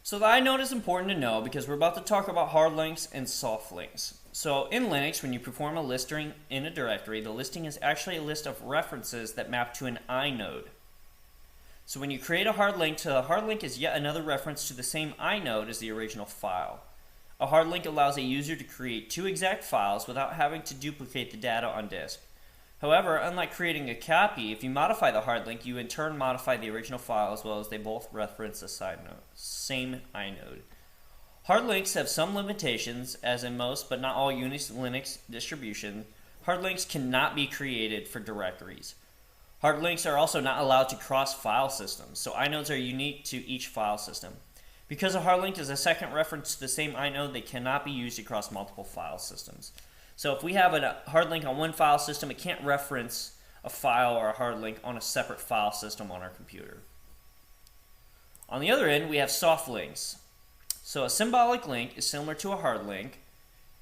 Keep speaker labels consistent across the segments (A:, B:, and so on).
A: So the inode is important to know because we're about to talk about hard links and soft links. So in Linux, when you perform a listing in a directory, the listing is actually a list of references that map to an inode. So when you create a hard link, a hard link is yet another reference to the same inode as the original file. A hard link allows a user to create two exact files without having to duplicate the data on disk. However, unlike creating a copy, if you modify the hard link, you in turn modify the original file as well as they both reference the same inode. Hard links have some limitations, as in most but not all Unix Linux distributions. Hard links cannot be created for directories. Hard links are also not allowed to cross file systems, so inodes are unique to each file system. Because a hard link is a second reference to the same inode, they cannot be used across multiple file systems. So if we have a hard link on one file system, it can't reference a file or a hard link on a separate file system on our computer. On the other end, we have soft links. So a symbolic link is similar to a hard link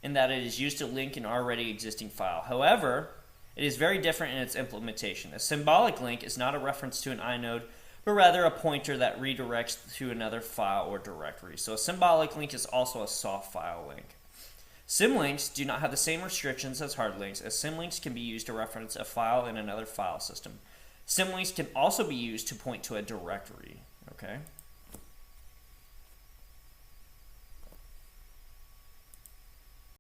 A: in that it is used to link an already existing file. However, it is very different in its implementation. A symbolic link is not a reference to an inode, but rather a pointer that redirects to another file or directory. So a symbolic link is also a soft file link. Symlinks do not have the same restrictions as hard links, as symlinks can be used to reference a file in another file system. Symlinks can also be used to point to a directory. Okay?